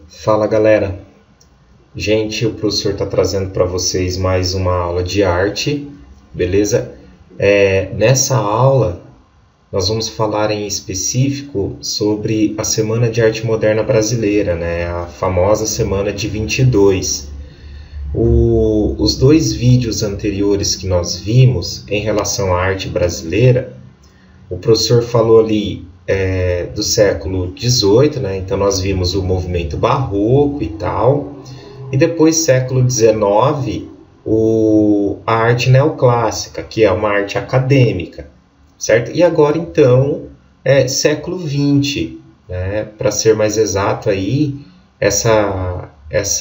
Fala galera, gente, o professor está trazendo para vocês mais uma aula de arte, beleza? Nessa aula nós vamos falar em específico sobre a Semana de Arte Moderna Brasileira, né? A famosa Semana de 22. Os dois vídeos anteriores que nós vimos em relação à arte brasileira, o professor falou ali do século XVIII, né? Então nós vimos o movimento barroco e tal, e depois século XIX, a arte neoclássica, que é uma arte acadêmica, certo? E agora então século XX, né? Para ser mais exato aí, essa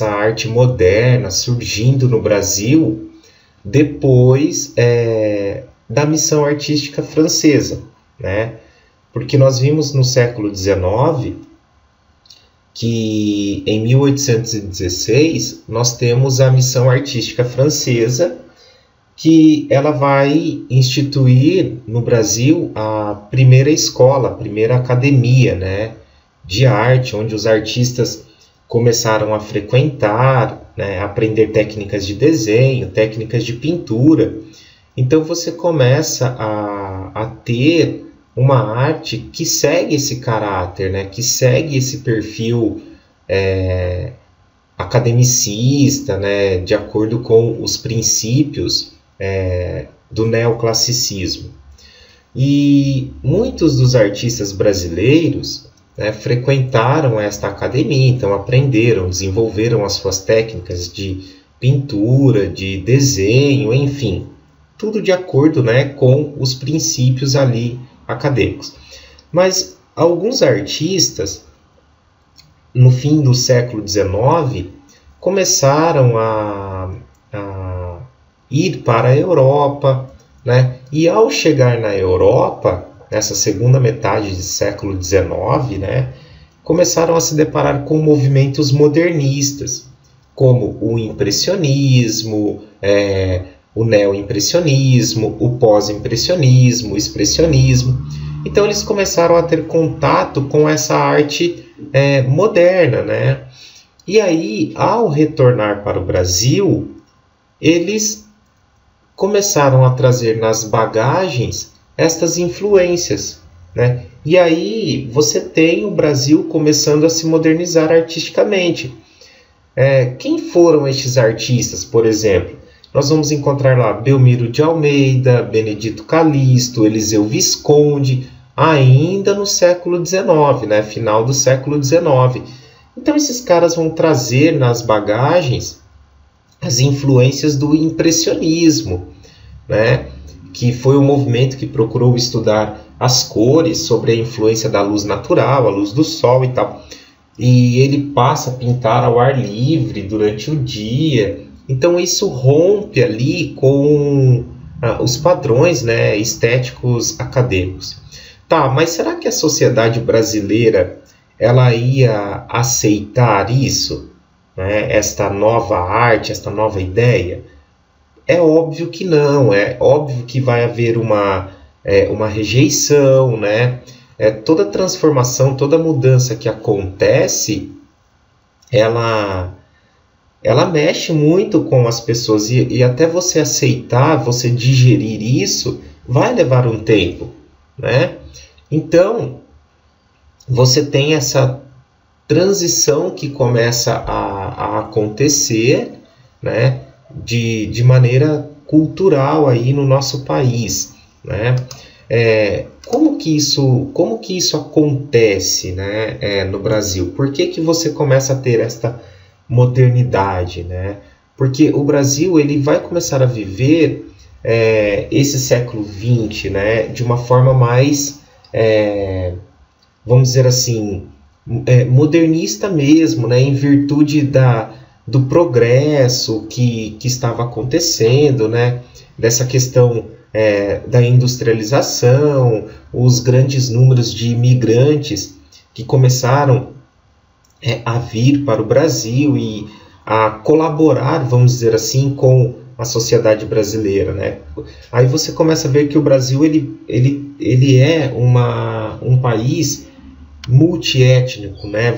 arte moderna surgindo no Brasil depois da missão artística francesa, né? Porque nós vimos no século XIX que em 1816 nós temos a missão artística francesa, que ela vai instituir no Brasil a primeira escola, a primeira academia, né, de arte, onde os artistas começaram a frequentar, né, aprender técnicas de desenho, técnicas de pintura. Então você começa a ter uma arte que segue esse caráter, né? Que segue esse perfil academicista, né? De acordo com os princípios do neoclassicismo. E muitos dos artistas brasileiros, né, frequentaram esta academia, então aprenderam, desenvolveram as suas técnicas de pintura, de desenho, enfim, tudo de acordo, né, com os princípios ali acadêmicos. Mas alguns artistas, no fim do século XIX, começaram a ir para a Europa, né? E ao chegar na Europa, nessa segunda metade do século XIX, né, começaram a se deparar com movimentos modernistas, como o impressionismo, o neoimpressionismo, o pós-impressionismo, o expressionismo. Então eles começaram a ter contato com essa arte moderna, né? E aí, ao retornar para o Brasil, eles começaram a trazer nas bagagens estas influências, né? E aí você tem o Brasil começando a se modernizar artisticamente. Quem foram estes artistas, por exemplo? Nós vamos encontrar lá Belmiro de Almeida, Benedito Calixto, Eliseu Visconde, ainda no século XIX, né? Final do século XIX. Então esses caras vão trazer nas bagagens as influências do impressionismo, né? Que foi um movimento que procurou estudar as cores sobre a influência da luz natural, a luz do sol e tal. E ele passa a pintar ao ar livre durante o dia. Então isso rompe ali com os padrões, né, estéticos acadêmicos. Tá, mas será que a sociedade brasileira ela ia aceitar isso, né, esta nova arte, esta nova ideia? É óbvio que não, é óbvio que vai haver uma rejeição, né? Toda transformação, toda mudança que acontece, ela mexe muito com as pessoas e até você aceitar, você digerir isso, vai levar um tempo, né? Então, você tem essa transição que começa a acontecer, né? De maneira cultural aí no nosso país, né? Como que isso acontece, né, no Brasil? Por que você começa a ter esta modernidade, né? Porque o Brasil ele vai começar a viver esse século XX, né, de uma forma mais, vamos dizer assim, modernista mesmo, né, em virtude do progresso que estava acontecendo, né, dessa questão da industrialização, os grandes números de imigrantes que começaram a vir para o Brasil e a colaborar, vamos dizer assim, com a sociedade brasileira, né? Aí você começa a ver que o Brasil ele é um país multiétnico, né?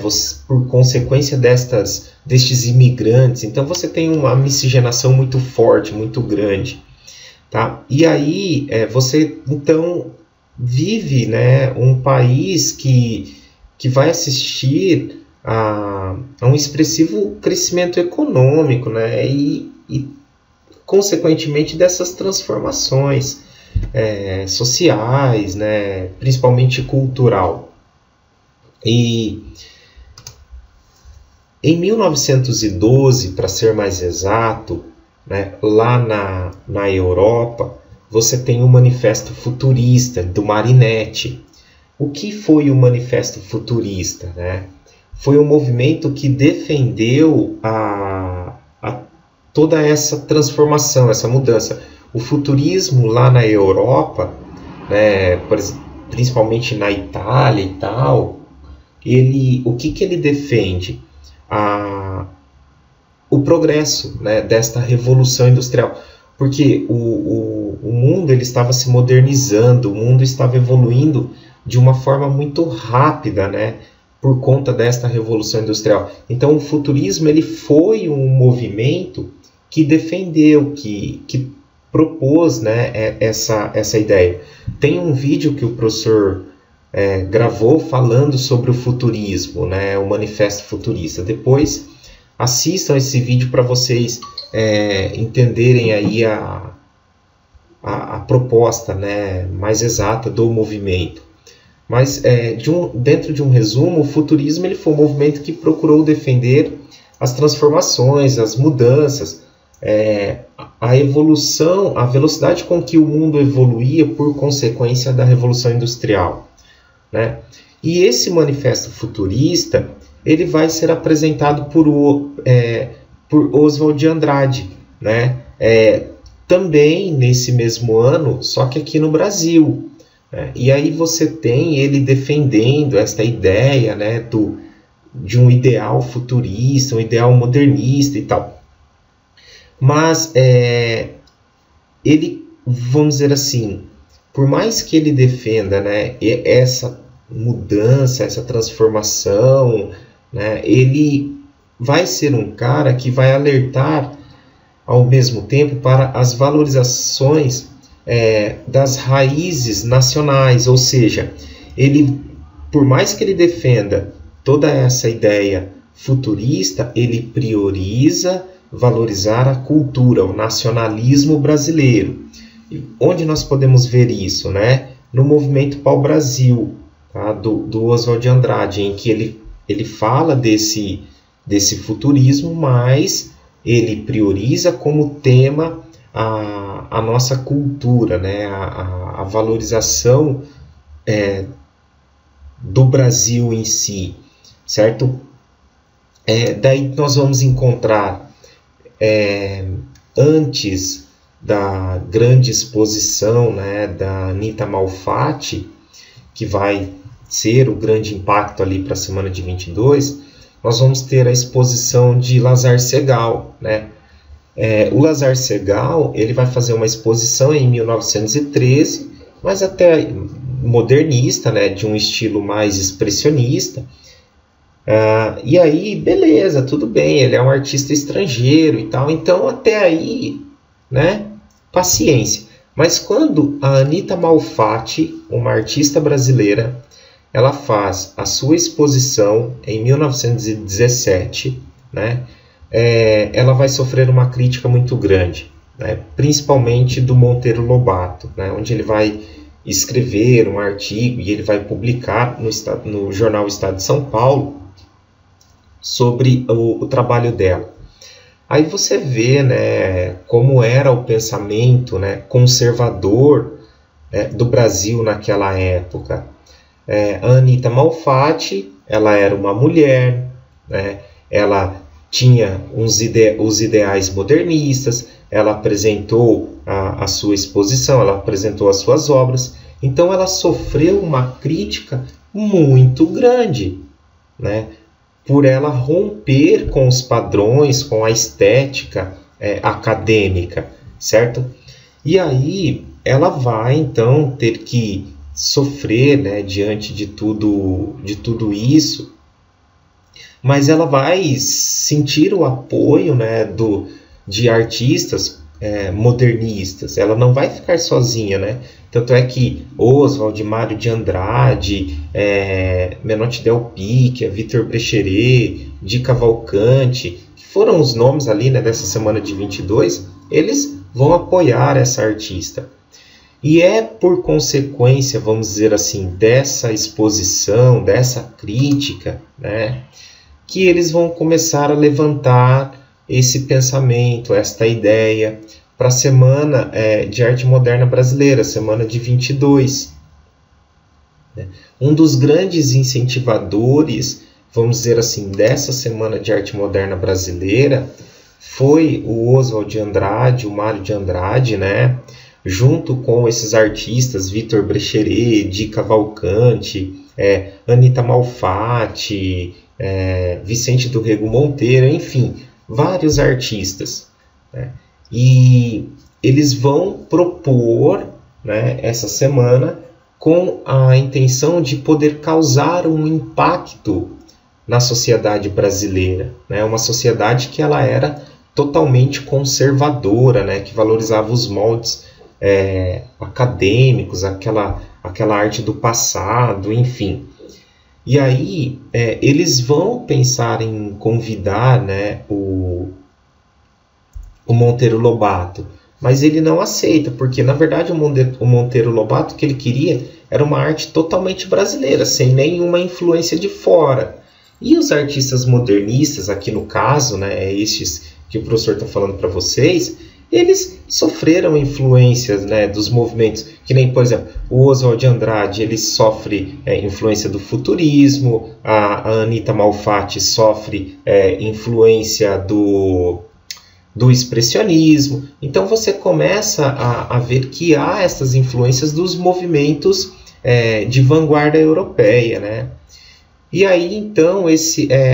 Por consequência destes imigrantes. Então você tem uma miscigenação muito forte, muito grande. Tá? E aí você então vive, né, um país que vai assistir a um expressivo crescimento econômico, né, e consequentemente dessas transformações sociais, né, principalmente cultural. E em 1912, para ser mais exato, né, lá na Europa, você tem o Manifesto Futurista, do Marinetti. O que foi o Manifesto Futurista? Né? Foi um movimento que defendeu toda essa transformação, essa mudança. O futurismo lá na Europa, né, principalmente na Itália e tal, o que ele defende? O progresso, né, desta revolução industrial, porque o mundo ele estava se modernizando, o mundo estava evoluindo de uma forma muito rápida, né, por conta desta revolução industrial. Então o futurismo ele foi um movimento que defendeu, que propôs, né, essa ideia. Tem um vídeo que o professor gravou falando sobre o futurismo, né, o Manifesto Futurista. Depois assistam esse vídeo para vocês entenderem aí a proposta, né, mais exata do movimento. Mas dentro de um resumo, o futurismo ele foi um movimento que procurou defender as transformações, as mudanças, a evolução, a velocidade com que o mundo evoluía por consequência da Revolução Industrial, né? E esse manifesto futurista ele vai ser apresentado por Oswald de Andrade, né? Também nesse mesmo ano, só que aqui no Brasil. Né? E aí você tem ele defendendo esta ideia, né, de um ideal futurista, um ideal modernista e tal. Mas ele, vamos dizer assim, por mais que ele defenda, né, essa mudança, essa transformação, né, ele vai ser um cara que vai alertar ao mesmo tempo para as valorizações das raízes nacionais, ou seja, ele, por mais que ele defenda toda essa ideia futurista, ele prioriza valorizar a cultura, o nacionalismo brasileiro. E onde nós podemos ver isso, né? No movimento Pau-Brasil, tá? do Oswald de Andrade, em que ele fala desse futurismo, mas ele prioriza como tema a nossa cultura, né? a valorização do Brasil em si, certo? Daí nós vamos encontrar, antes da grande exposição, né, da Anita Malfatti, que vai ser o grande impacto ali para a semana de 22, nós vamos ter a exposição de Lazar Segal, né? O Lazar Segal ele vai fazer uma exposição em 1913, mas até modernista, né, de um estilo mais expressionista. E aí, beleza, tudo bem, ele é um artista estrangeiro e tal, então até aí, né, paciência. Mas quando a Anita Malfatti, uma artista brasileira, ela faz a sua exposição em 1917, né, ela vai sofrer uma crítica muito grande, né, principalmente do Monteiro Lobato, né, onde ele vai escrever um artigo e ele vai publicar no jornal Estado de São Paulo sobre o trabalho dela. Aí você vê, né, como era o pensamento, né, conservador, do Brasil naquela época. A Anita Malfatti, ela era uma mulher, né, ela tinha os ideais modernistas, ela apresentou a sua exposição, ela apresentou as suas obras, então ela sofreu uma crítica muito grande, né, por ela romper com os padrões, com a estética acadêmica, certo? E aí ela vai então ter que sofrer, né, diante de tudo isso, mas ela vai sentir o apoio, né, de artistas modernistas. Ela não vai ficar sozinha, né? Tanto é que Oswald, Mário de Andrade, Menotti Del Picchia, Vitor Brecheret, Di Cavalcanti, que foram os nomes ali, né, dessa semana de 22, eles vão apoiar essa artista. E é por consequência, vamos dizer assim, dessa exposição, dessa crítica, né, que eles vão começar a levantar esse pensamento, esta ideia, para a Semana de Arte Moderna Brasileira, Semana de 22. Um dos grandes incentivadores, vamos dizer assim, dessa Semana de Arte Moderna Brasileira foi o Oswald de Andrade, o Mário de Andrade, né? Junto com esses artistas, Vitor Brecheret, Di Cavalcanti, Anita Malfatti, Vicente do Rego Monteiro, enfim, vários artistas, né? E eles vão propor, né, essa semana com a intenção de poder causar um impacto na sociedade brasileira, né? Uma sociedade que ela era totalmente conservadora, né? Que valorizava os moldes acadêmicos, aquela arte do passado, enfim. E aí eles vão pensar em convidar, né, o Monteiro Lobato, mas ele não aceita, porque na verdade o Monteiro Lobato, o que ele queria era uma arte totalmente brasileira, sem nenhuma influência de fora. E os artistas modernistas, aqui no caso, né, estes que o professor está falando para vocês, eles sofreram influências, né, dos movimentos, que nem, por exemplo, o Oswald de Andrade, ele sofre influência do futurismo, a Anita Malfatti sofre influência do expressionismo. Então você começa a ver que há essas influências dos movimentos de vanguarda europeia, né? E aí, então,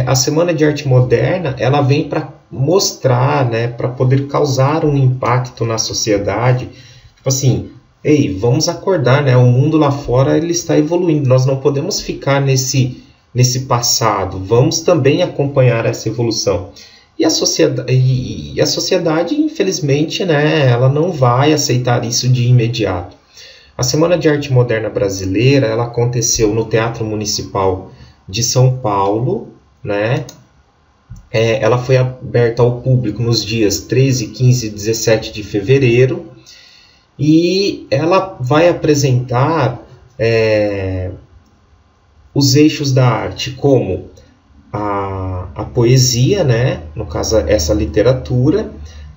a Semana de Arte Moderna, ela vem para mostrar, né, para poder causar um impacto na sociedade. Tipo assim, ei, vamos acordar, né? O mundo lá fora ele está evoluindo. Nós não podemos ficar nesse passado. Vamos também acompanhar essa evolução. E a sociedade, infelizmente, né, ela não vai aceitar isso de imediato. A Semana de Arte Moderna Brasileira, ela aconteceu no Teatro Municipal de São Paulo, né? Ela foi aberta ao público nos dias 13, 15 e 17 de fevereiro, e ela vai apresentar os eixos da arte, como a poesia, né? No caso, essa literatura,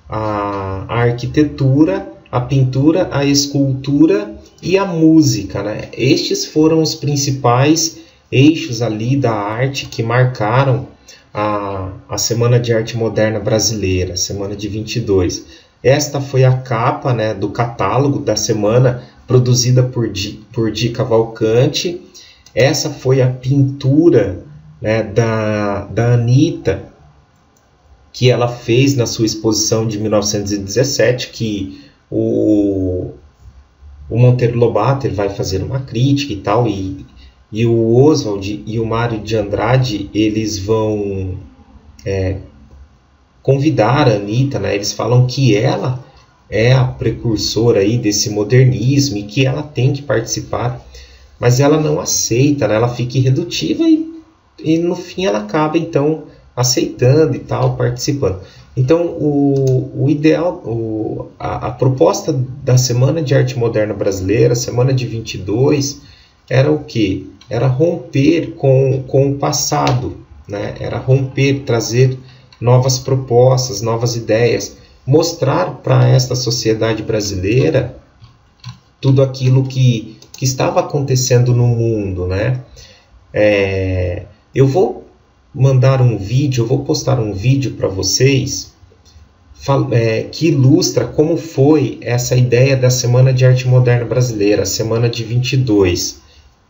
a arquitetura, a pintura, a escultura e a música, né? Estes foram os principais eixos ali da arte que marcaram a Semana de Arte Moderna Brasileira, Semana de 22. Esta foi a capa, né, do catálogo da semana, produzida por Di Cavalcanti. Essa foi a pintura, né, da Anita, que ela fez na sua exposição de 1917, que o Monteiro Lobato ele vai fazer uma crítica e tal, e o Oswald e o Mário de Andrade, eles vão convidar a Anita, né? Eles falam que ela é a precursora aí desse modernismo e que ela tem que participar, mas ela não aceita, né? Ela fica irredutiva e no fim ela acaba então aceitando e tal, participando. Então o ideal, a proposta da Semana de Arte Moderna Brasileira, Semana de 22, era o quê? Era romper com o passado, né? Era romper, trazer novas propostas, novas ideias, mostrar para esta sociedade brasileira tudo aquilo que estava acontecendo no mundo, né? Eu vou mandar um vídeo, eu vou postar um vídeo para vocês que ilustra como foi essa ideia da Semana de Arte Moderna Brasileira, Semana de 22,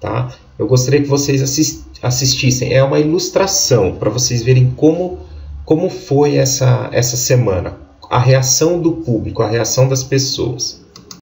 tá? Eu gostaria que vocês assistissem. É uma ilustração para vocês verem como foi essa semana, a reação do público, a reação das pessoas.